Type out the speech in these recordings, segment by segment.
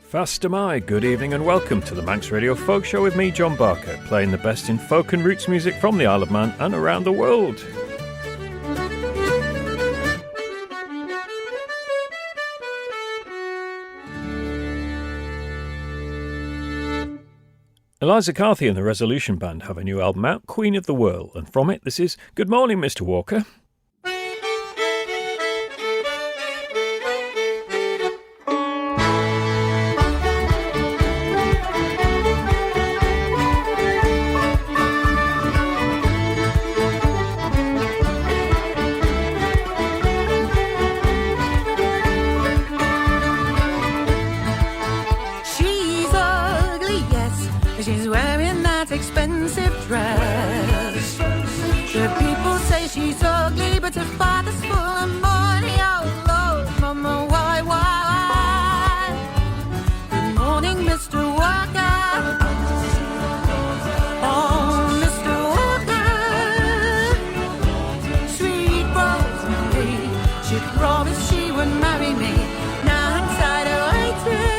Fast am I. Good evening and welcome to the Manx Radio Folk Show with me, John Barker, playing the best in folk and roots music from the Isle of Man and around the world. Eliza Carthy and the Resolution Band have a new album out, Queen of the Whirl, and from it this is Good Morning, Mr. Walker. She's ugly, but her father's full of money. Oh Lord, Mama, why? Good morning, Mr. Walker. Oh, Mr. Walker. Sweet Rosemary, she promised she would marry me. Now I'm tired of waiting.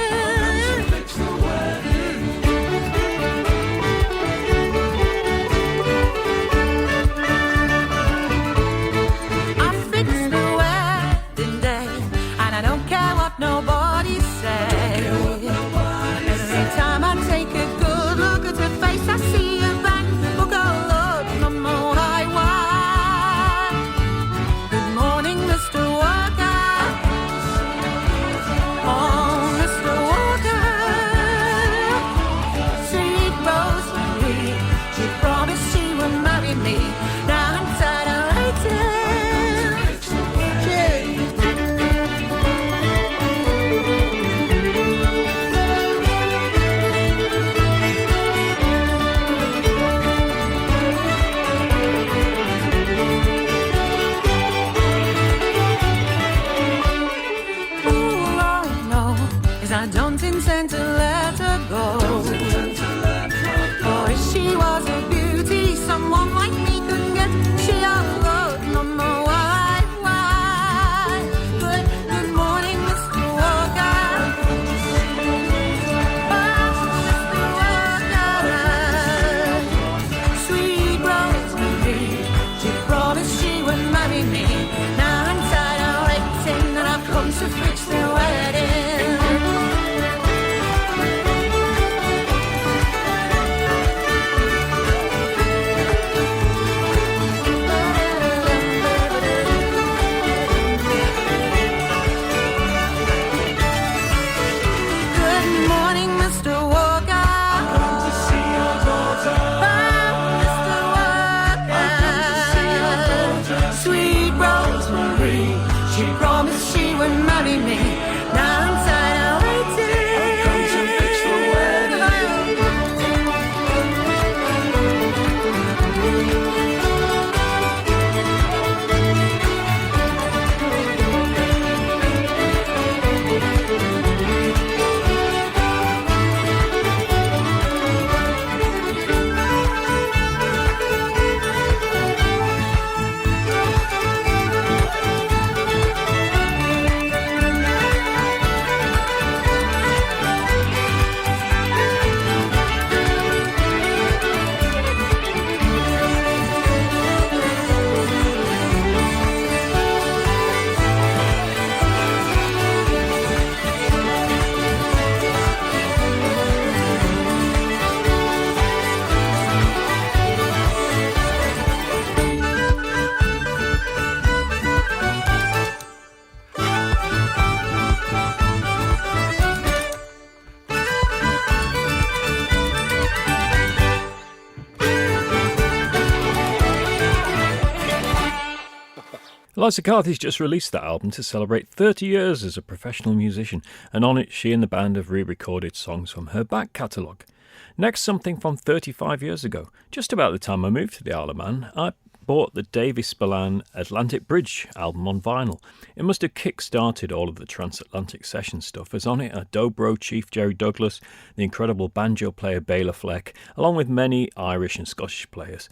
Nobody say. Every time I take a good look at her face, I see a bang. Look, oh Lord, Mama, why? Good morning, Mr. Walker. Oh, Mr. Walker. Sweet Rosemary, she promised she would marry me. Now I'm tired of waiting. Intend to let her go. For if she was a beauty, someone like me could get. She alone, Mama, why? Good morning, Mr. Walker. Oh, Mr. Walker. Sweet Rosemary, she promised she would marry me. Now I'm tired of waiting, and I've come to fix the wedding. Eliza Carthy's just released that album to celebrate 30 years as a professional musician, and on it she and the band have re-recorded songs from her back catalogue. Next, something from 35 years ago. Just about the time I moved to the Isle of Man, I bought the Davis Spillane Atlantic Bridge album on vinyl. It must have kick-started all of the transatlantic session stuff, as on it are Dobro chief Jerry Douglas, the incredible banjo player Bela Fleck, along with many Irish and Scottish players.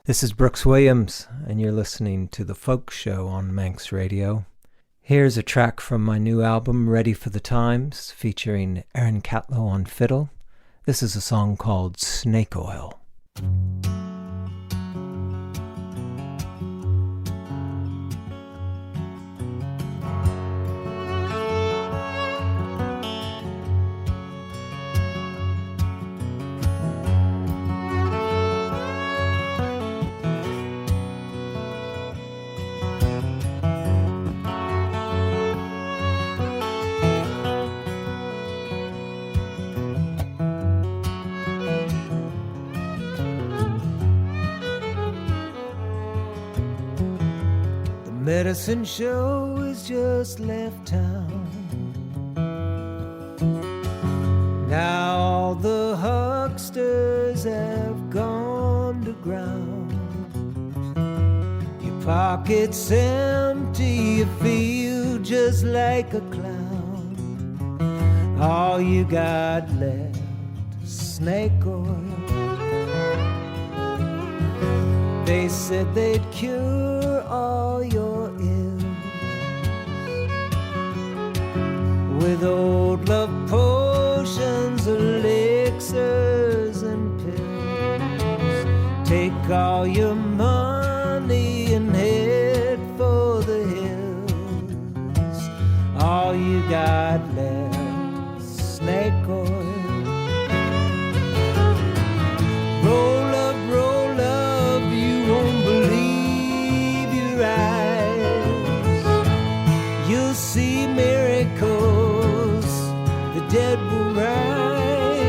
This is Brooks Williams, and you're listening to The Folk Show on Manx Radio. Here's a track from my new album, Ready for the Times, featuring Aaron Catlow on fiddle. This is a song called Snake Oil. Medicine show has just left town. Now all the hucksters have gone to ground. Your pocket's empty, you feel just like a clown. All you got left is snake oil. They said they'd cure all your ills with old love potions, elixirs and pills. Take all your money and head for the hills. All you got left is snake oil. Roll up, roll up, you won't believe your eyes. You'll see miracles, the dead will rise.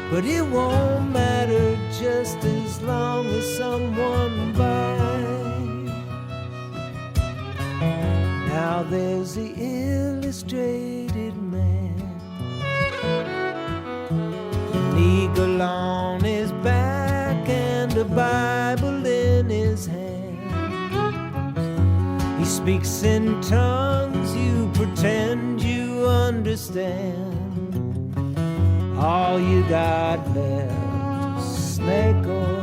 But it won't matter just as long as someone buys. Now there's the illustrated man, an eagle on his back and a Bible in his hand. He speaks in tongues you pretend you understand. All you got left is snake oil.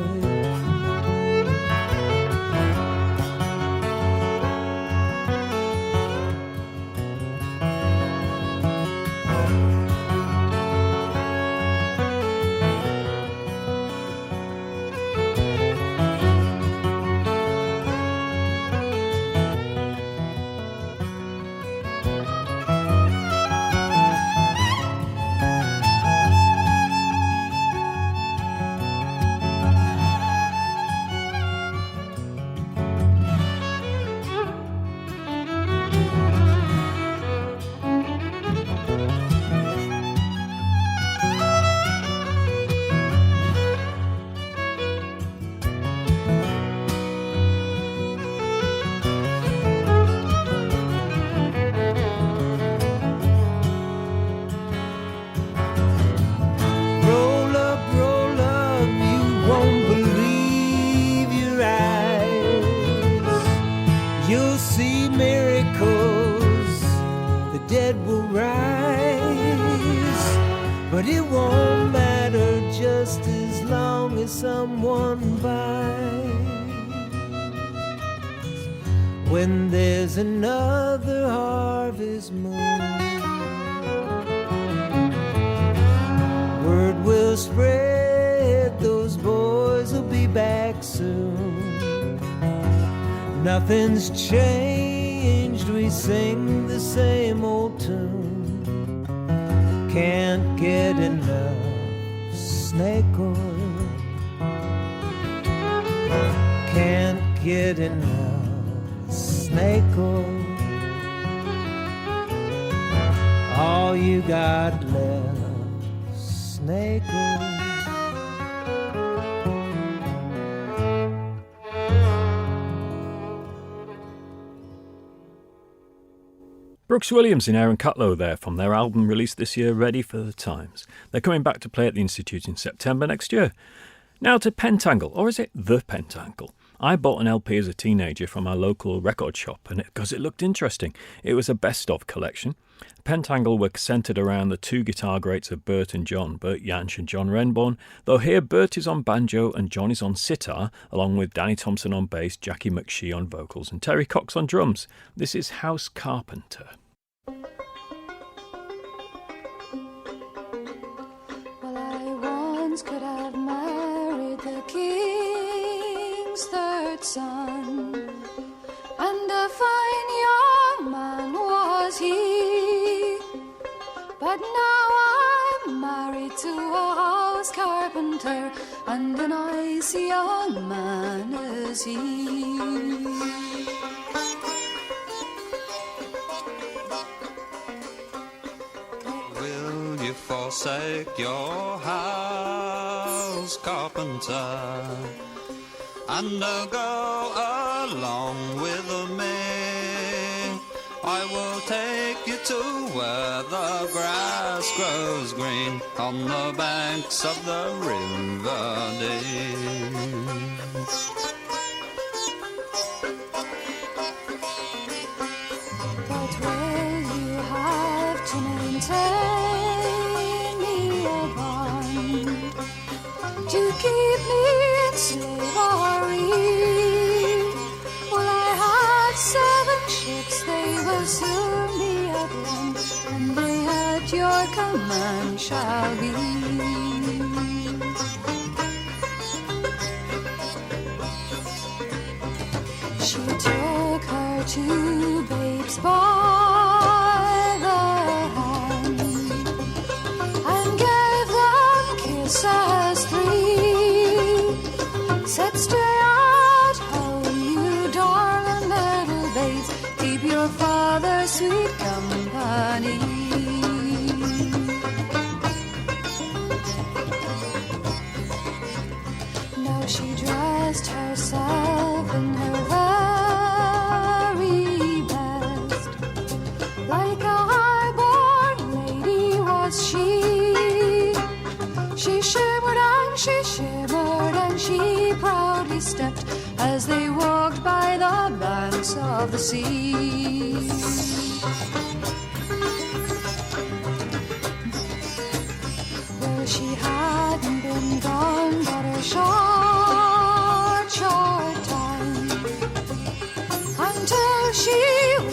But it won't matter just as long as someone buys. When there's another harvest moon, word will spread, those boys will be back soon. Nothing's changed, we sing the same old tune. Can't get enough snake oil. Can't get enough snake oil. All you got left is snake oil. Brooks Williams and Aaron Catlow there from their album released this year, Ready for the Times. They're coming back to play at the Institute in September next year. Now to Pentangle, or is it The Pentangle? I bought an LP as a teenager from our local record shop because it looked interesting. It was a best-of collection. Pentangle were centred around the two guitar greats of Bert and John, Bert Jansch and John Renbourn, though here Bert is on banjo and John is on sitar, along with Danny Thompson on bass, Jackie McShee on vocals and Terry Cox on drums. This is House Carpenter. Well, I once could have married the king's third son, and a fine young man was he. But now I'm married to a house carpenter, and a nice young man is he. Will you forsake your house, carpenter, and go along with me? I will take you to where the grass grows green on the banks of the River Dee. But will you have to maintain me a bond to keep me in slavery? Well, I had 7 ships, they will soon be at one, and they at your command shall be. She took her 2 babes by the hand and gave them kisses 3. Said, stay at home, you darling little babes, keep your father's sweet company. Now she dressed herself in her very best, like a high-born lady was she. She shimmered and she shimmered and she proudly stepped as they walked by the banks of the sea. Well, she hadn't been gone but a short time, until she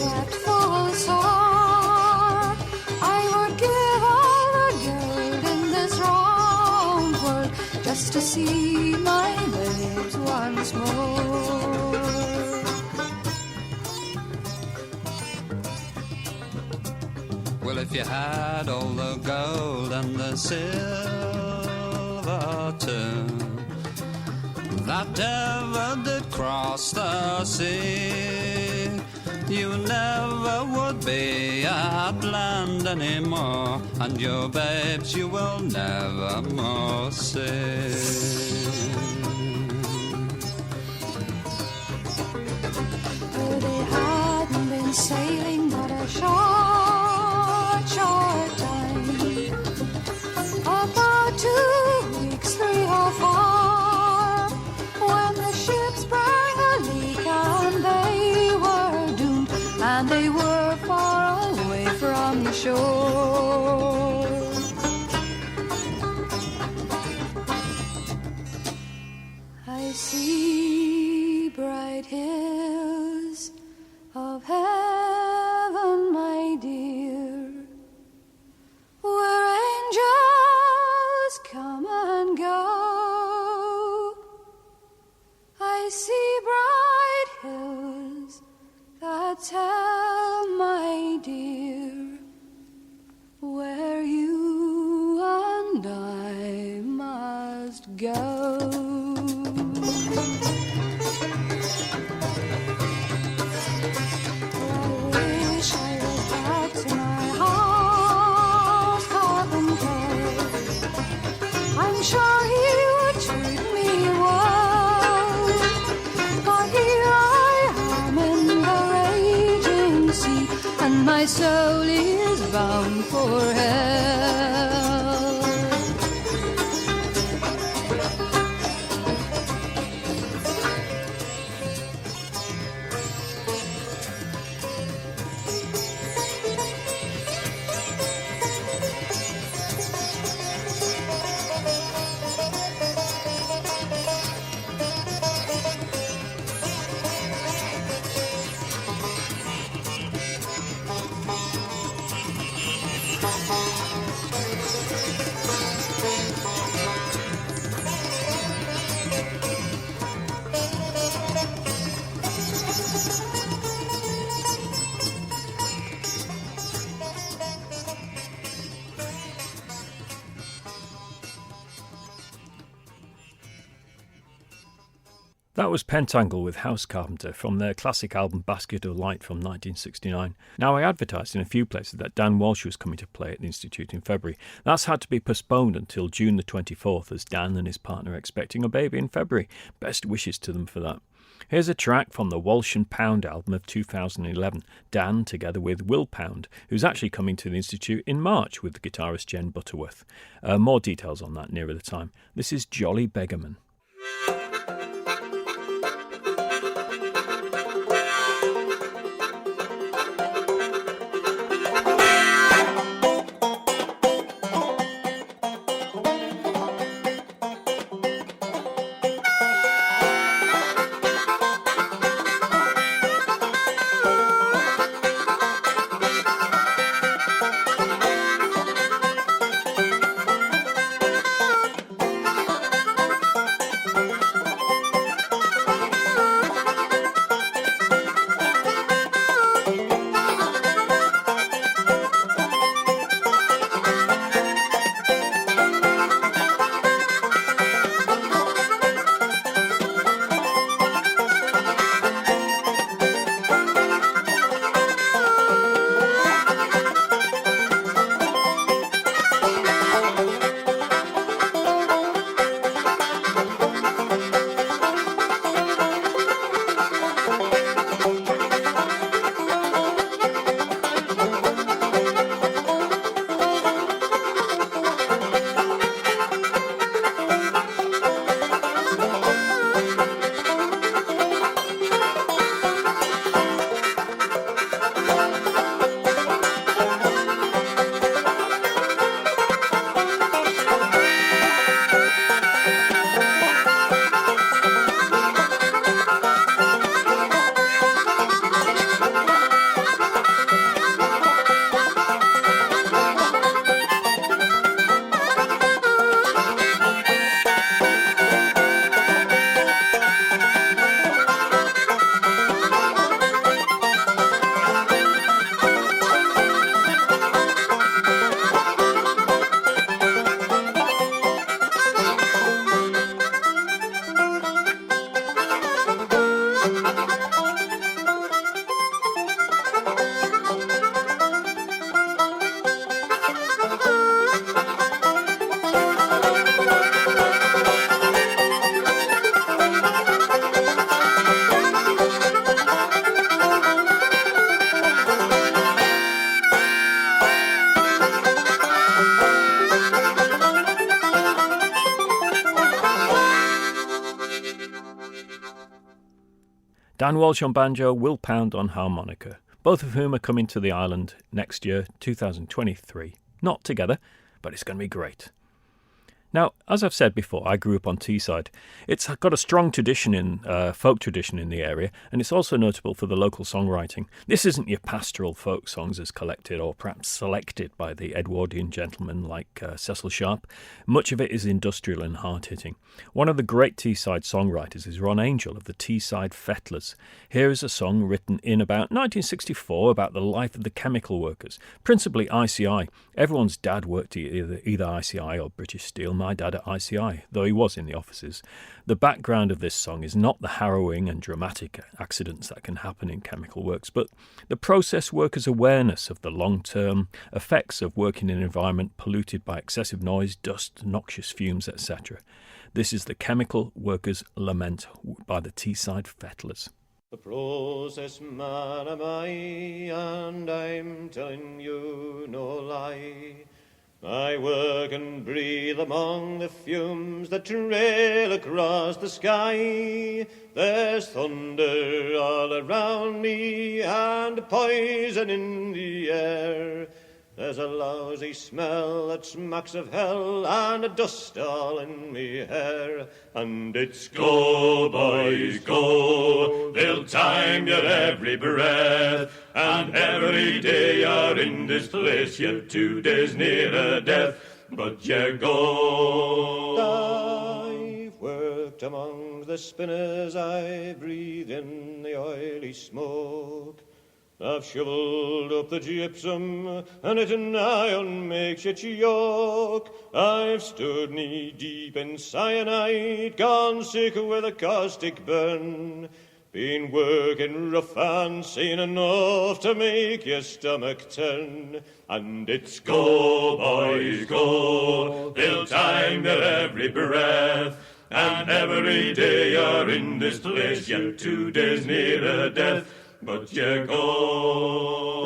wept full sore. I would give all the gold in this round world just to see my babes once more. Well, if you had all the gold and the silver too, that ever did cross the sea, you never would be at land anymore, and your babes you will never more see. Well, they hadn't been sailing but a short time, about 2 weeks, 3 or 4, when the ship sprang a leak and they were doomed, and they were far away from the shore. I see bright hills of heaven, my dear, where angels come and go. I see bright hills that tell, my dear, where you and I must go. I'm sure he would treat me well, but here I am in the raging sea, and my soul is bound for hell. That was Pentangle with House Carpenter from their classic album Basket of Light from 1969. Now, I advertised in a few places that Dan Walsh was coming to play at the Institute in February. That's had to be postponed until June the 24th, as Dan and his partner are expecting a baby in February. Best wishes to them for that. Here's a track from the Walsh and Pound album of 2011, Dan together with Will Pound, who's actually coming to the Institute in March with the guitarist Jen Butterworth. More details on that nearer the time. This is Jolly Beggarman. Dan Walsh on banjo, Will Pound on harmonica, both of whom are coming to the island next year, 2023. Not together, but it's going to be great. Now, as I've said before, I grew up on Teeside. It's got a strong tradition folk tradition in the area, and it's also notable for the local songwriting. This isn't your pastoral folk songs as collected or perhaps selected by the Edwardian gentlemen like Cecil Sharp. Much of it is industrial and hard-hitting. One of the great Teeside songwriters is Ron Angel of the Teeside Fettlers. Here is a song written in about 1964 about the life of the chemical workers, principally ICI. Everyone's dad worked at either ICI or British Steel. My dad at ICI, though he was in the offices. The background of this song is not the harrowing and dramatic accidents that can happen in chemical works, but the process workers' awareness of the long-term effects of working in an environment polluted by excessive noise, dust, noxious fumes, etc. This is the Chemical Workers' Lament by the Teeside Fettlers. The process man am I, and I'm telling you no lie. I work and breathe among the fumes that trail across the sky. There's thunder all around me and poison in the air. There's a lousy smell that smacks of hell, and a dust all in me hair. And it's go, boys, go, they'll time your every breath, and every day you're in this place, you're 2 days nearer death, but you go. I've worked among the spinners, I breathe in the oily smoke. I've shovelled up the gypsum, and it nigh on makes you choke. I've stood knee-deep in cyanide, gone sick with a caustic burn. Been working rough and seen enough to make your stomach turn. And it's go, boys, go, they'll time your every breath, and every day you're in this place, you're 2 days nearer death, but you go.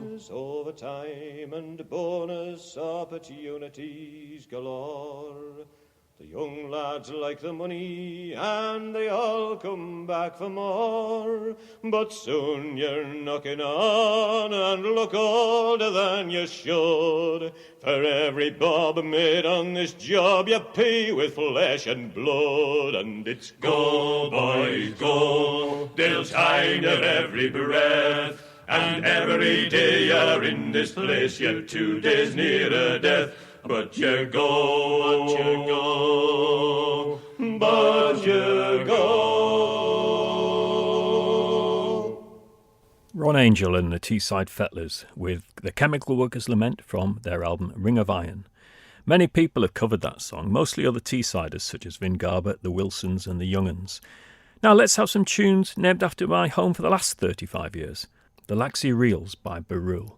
There's overtime and bonus opportunities galore. The young lads like the money, and they all come back for more. But soon you're knocking on and look older than you should. For every bob made on this job you pay with flesh and blood. And it's go, boys, go, they'll time your every breath, and every day you're in this place, you're 2 days nearer death. But you go, but you go. Ron Angel and the Teeside Fettlers with the Chemical Workers' Lament from their album Ring of Iron. Many people have covered that song, mostly other Teesiders such as Vin Garbutt, the Wilsons and the Young'uns. Now let's have some tunes named after my home for the last 35 years. The Laxey Reels by Barrule.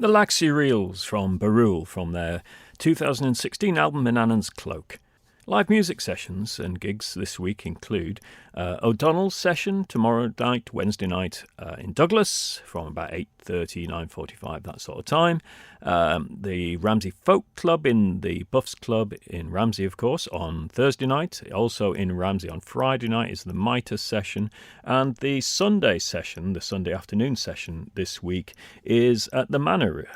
The Laxi Reels from Barrule from their 2016 album Manannan's Cloak. Live music sessions and gigs this week include O'Donnell's session tomorrow night, Wednesday night in Douglas from about 8:30, 9:45, that sort of time. The Ramsey Folk Club in the Buffs Club in Ramsey, of course, on Thursday night. Also in Ramsey on Friday night is the Mitre session. And the Sunday session, the Sunday afternoon session this week, is at the Manor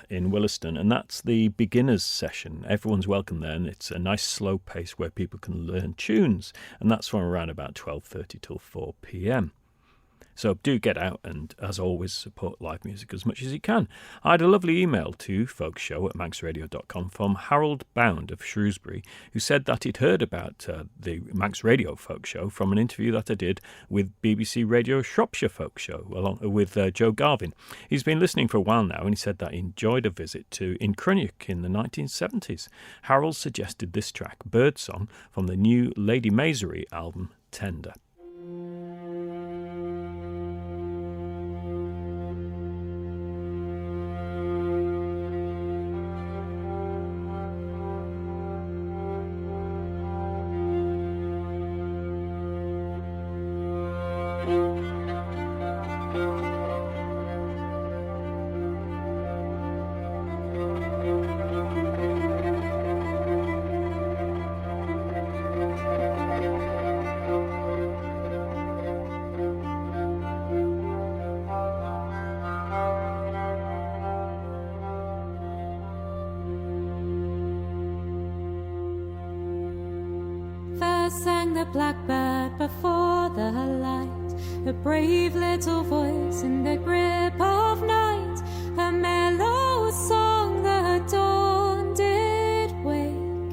in Williston, and that's the beginners session. Everyone's welcome there, and it's a nice slow pace where people can learn tunes, and that's from around about 12:30 till 4 p.m. So do get out and, as always, support live music as much as you can. I had a lovely email to folkshow@manxradio.com from Harold Bound of Shrewsbury, who said that he'd heard about the Manx Radio Folk Show from an interview that I did with BBC Radio Shropshire Folk Show along with Joe Garvin. He's been listening for a while now, and he said that he enjoyed a visit to Incrunnick in the 1970s. Harold suggested this track, Birdsong, from the new Lady Masery album, Tender. Sang the blackbird before the light, a brave little voice in the grip of night, a mellow song the dawn did wake,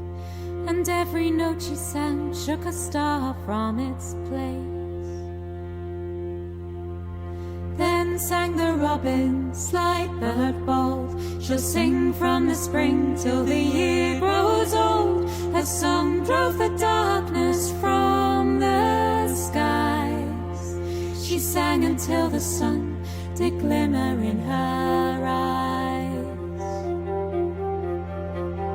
and every note she sang shook a star from its place. Then sang the robin, slight bird bold, she'll sing from the spring till the year grows old. Her song drove the darkness from the skies. She sang until the sun did glimmer in her eyes.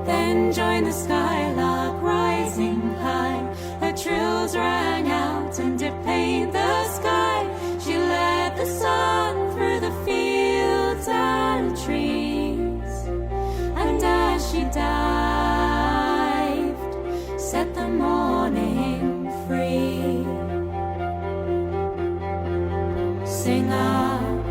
Then joined the skylark rising high, her trills rang out and did paint the sky. She led the sun through the fields and trees, and as she dived, set the morning free. Sing out,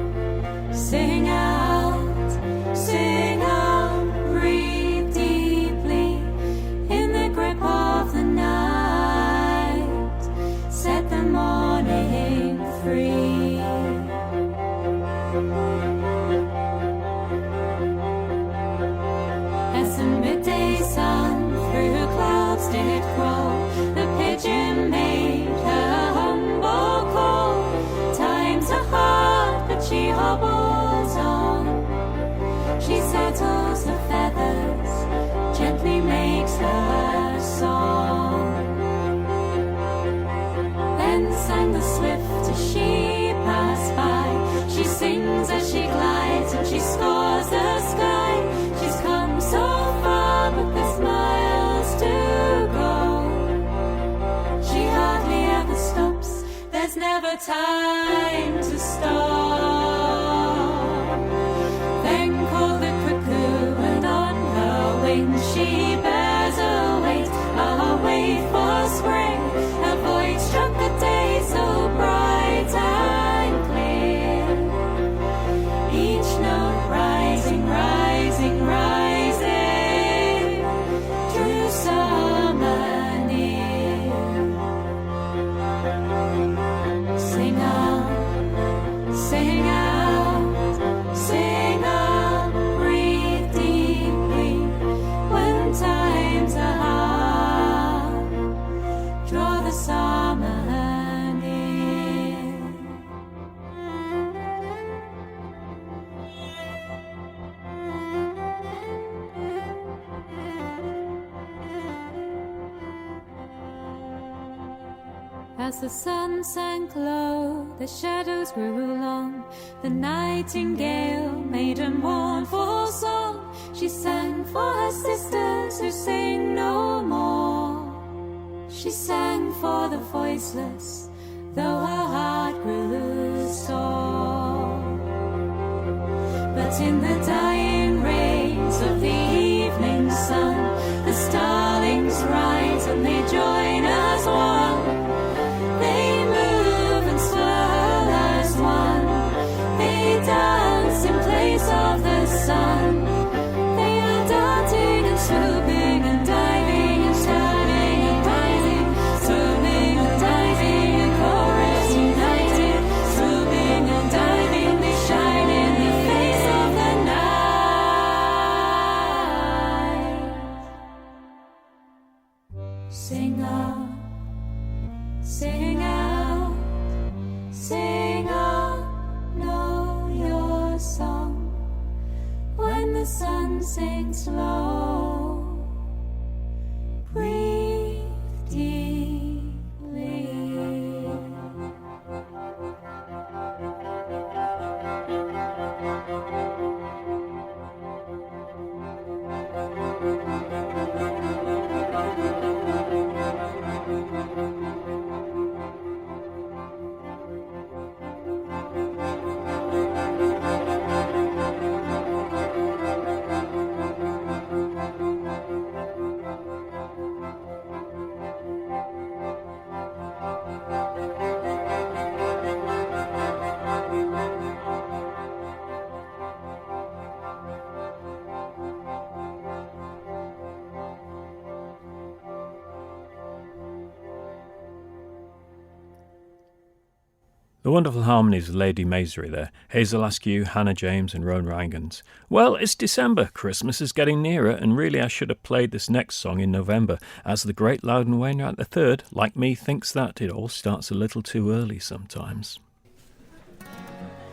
sing out, sing out, breathe deeply in the grip of the night, set the morning free. As the midday sun through clouds did crawl, the pigeon made her humble call. Times are hard, but she hobbles on. She settles the feathers, gently makes her song. Then sang the swift as she passed by. She sings as she glides and she scores the sky. She's come so far, but there's miles to go. She hardly ever stops, there's never time to stop. Then called the cuckoo, and on her wings she bears away for spring. Her voice struck a day so bright and clear, each note rising, rising, rising, drew summer near. Sing out, sing As the sun sank low, the shadows grew long. The nightingale made a mournful song. She sang for her sisters who sing no more. She sang for the voiceless, though her heart grew sore. But in the dying rays of the evening sun, the starlings rise and they join as one. They move and swirl as one. They dance in place of the sun. They are darting and swooping and diving and turning and rising, swimming and diving in chorus united, swooping and diving. They shine in the face of the night. Sing on. Sing out, know your song. When the sun sinks low, breathe deeply. The wonderful harmonies of Lady Masery there, Hazel Askew, Hannah James and Roan Rangans. Well, it's December, Christmas is getting nearer, and really I should have played this next song in November, as the great Loudon Wainwright III, like me, thinks that it all starts a little too early sometimes.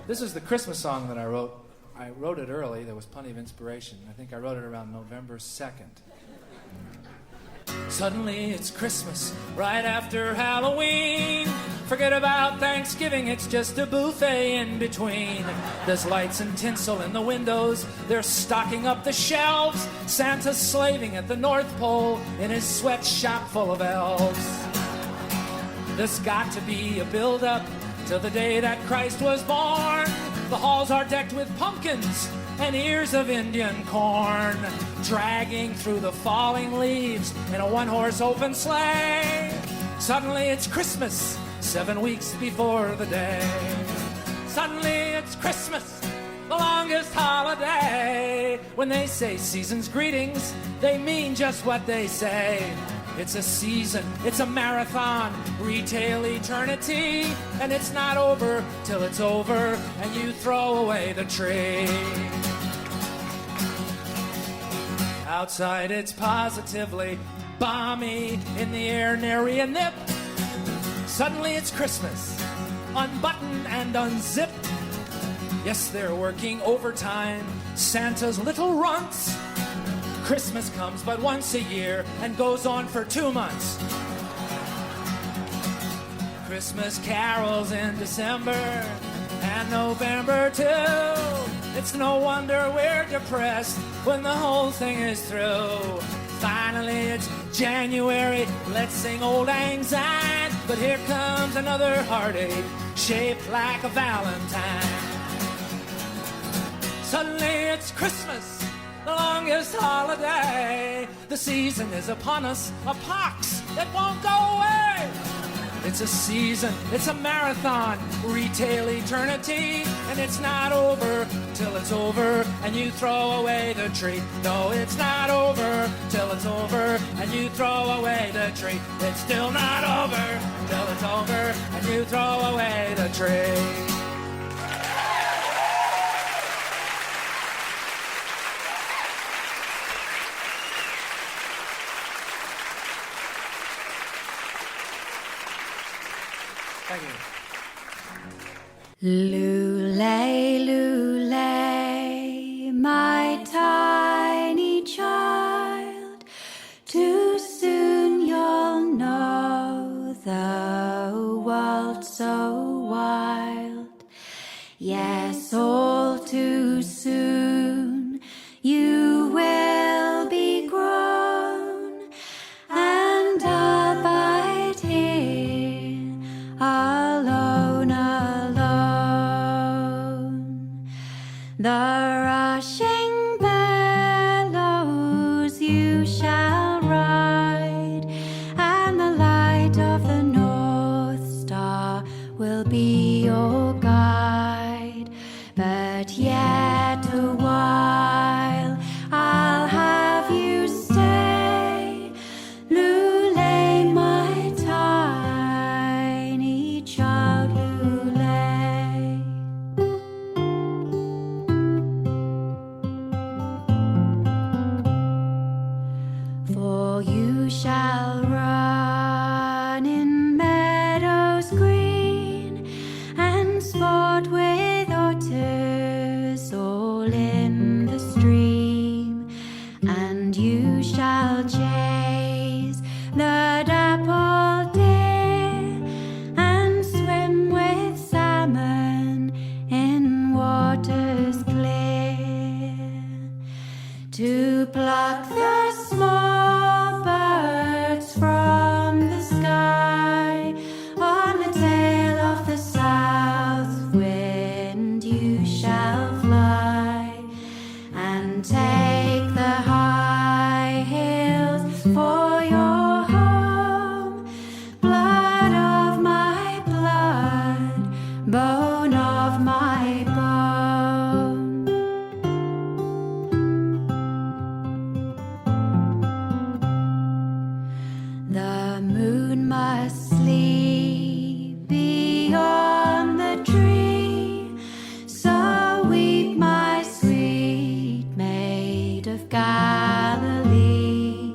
This is the Christmas song that I wrote. I wrote it early, there was plenty of inspiration. I think I wrote it around November 2nd. Suddenly it's Christmas, right after Halloween. Forget about Thanksgiving, it's just a buffet in between. There's lights and tinsel in the windows, they're stocking up the shelves. Santa's slaving at the North Pole in his sweatshop full of elves. There's got to be a build-up to the day that Christ was born. The halls are decked with pumpkins and ears of Indian corn, dragging through the falling leaves in a one-horse open sleigh. Suddenly it's Christmas, 7 weeks before the day. Suddenly it's Christmas, the longest holiday. When they say season's greetings, they mean just what they say. It's a season, it's a marathon, retail eternity, and it's not over till it's over and you throw away the tree. Outside it's positively balmy, in the air nary a nip. Suddenly it's Christmas, unbutton and unzip. Yes, they're working overtime, Santa's little runts. Christmas comes but once a year and goes on for 2 months. Christmas carols in December and November too. It's no wonder we're depressed when the whole thing is through. Finally it's January, let's sing Old Lang Syne. But here comes another heartache shaped like a valentine. Suddenly it's Christmas, the longest holiday. The season is upon us, a pox that won't go away. It's a season, it's a marathon, retail eternity, and it's not over till it's over and you throw away the tree. No, it's not over till it's over and you throw away the tree. It's still not over till it's over and you throw away the tree. Thank you. Lulay, lulay, my tiny child, too soon you'll know the the rushing billows you shall ride, and the light of the North Star will be your guide. But yet a while I'll have you stay, Lulay, my tiny child, Lulay. For you shall run in meadows green and sport with otters all in the stream, and you shall chase the dappled deer and swim with salmon in waters clear, to pluck the small birds from the sky on the tail of the south wind. You shall fly and take the high hills for your home, blood of my blood, bone of my bone. The moon must sleep beyond the tree, so weep, my sweet maid of Galilee.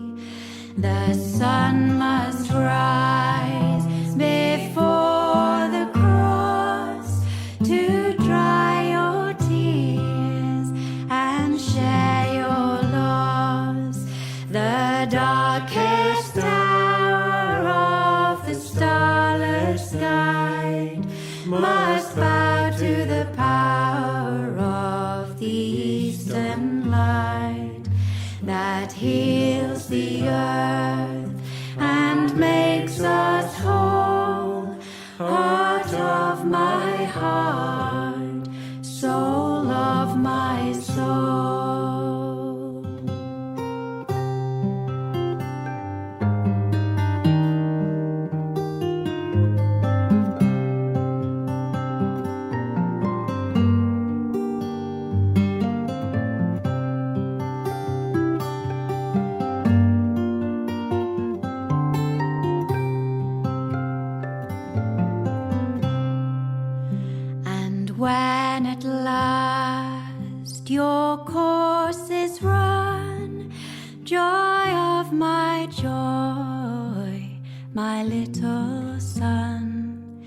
The sun must rise before the cross to dry your tears and share your loss. The darkest hour of the starless sky must bow to the power of the eastern light that heals the earth and makes us whole. Heart of my heart, soul of my soul. And when at last your course is run, joy of my joy, my little son,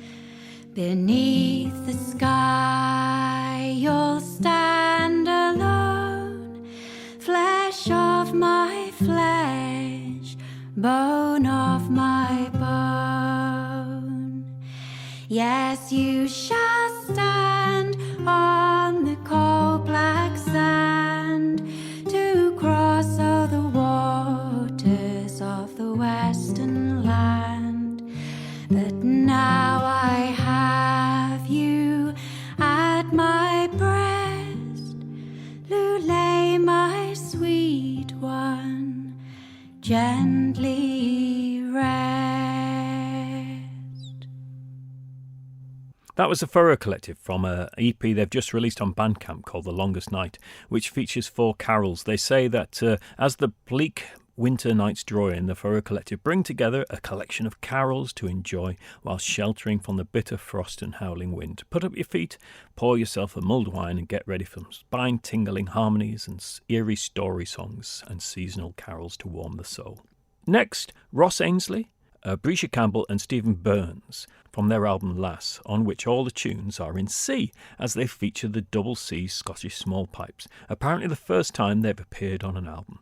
beneath the sky you'll stand alone, flesh of my flesh, bone of my bone. Yes, you shall stand on the cold black sand to cross all the waters of the western land. But now I have you at my breast, Lulay, my sweet one, gently rest. That was the Furrow Collective from a EP they've just released on Bandcamp called The Longest Night, which features 4 carols. They say that as the bleak winter nights draw in, the Furrow Collective bring together a collection of carols to enjoy while sheltering from the bitter frost and howling wind. Put up your feet, pour yourself a mulled wine and get ready for some spine-tingling harmonies and eerie story songs and seasonal carols to warm the soul. Next, Ross Ainsley, Brescia Campbell and Stephen Burns from their album Lass, on which all the tunes are in C, as they feature the double C Scottish small pipes, apparently the first time they've appeared on an album.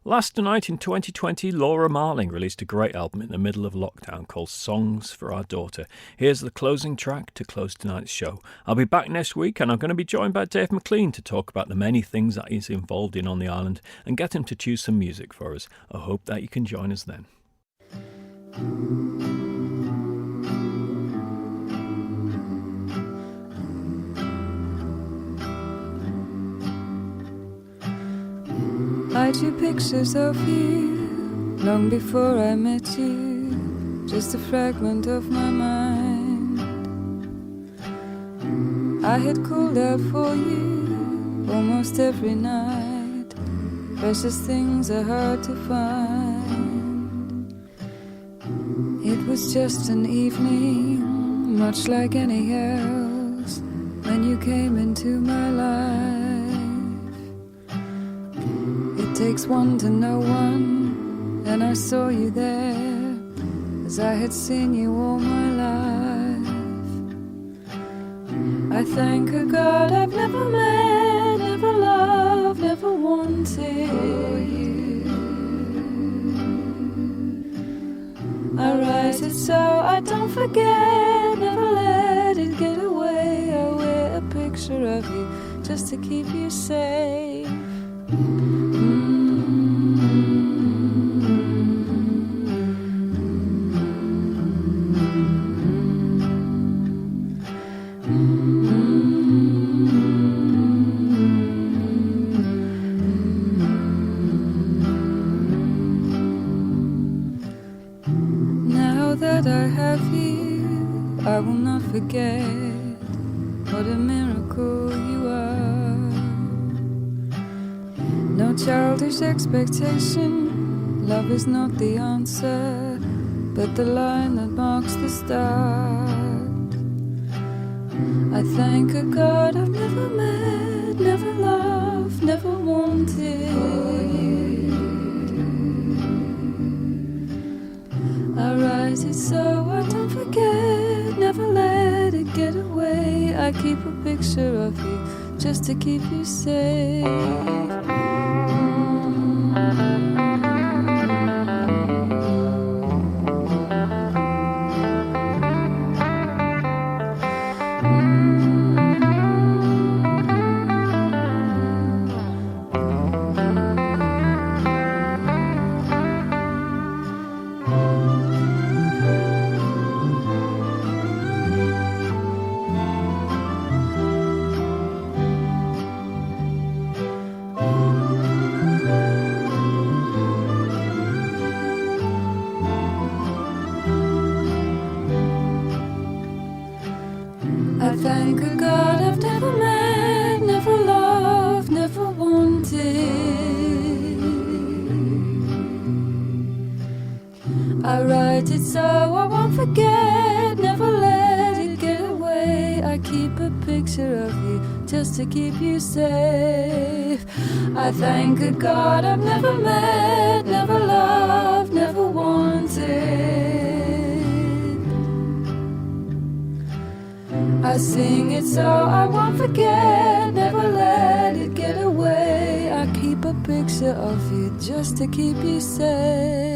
Last night in 2020, Laura Marling released a great album in the middle of lockdown called Songs for Our Daughter. Here's the closing track to close tonight's show. I'll be back next week and I'm going to be joined by Dave McLean to talk about the many things that he's involved in on the island and get him to choose some music for us. I hope that you can join us then. I drew pictures of you long before I met you, just a fragment of my mind. I had called out for you almost every night. Precious things are hard to find. It was just an evening, much like any else, when you came into my life. Takes one to know one, and I saw you there as I had seen you all my life. I thank a God I've never met, never loved, never wanted you. I write it so I don't forget, never let it get away. I wear a picture of you just to keep you safe. I will not forget what a miracle you are. No childish expectation, love is not the answer, but the line that marks the start. I thank a God I've never met, never loved, never wanted you. I write it so I don't forget, never let it get away. I keep a picture of you just to keep you safe. Thank a God I've never met, never loved, never wanted. I write it so I won't forget, never let it get away. I keep a picture of you just to keep you safe. I thank a God I've never met, never loved, never wanted. I sing it so I won't forget, never let it get away. I keep a picture of you just to keep you safe.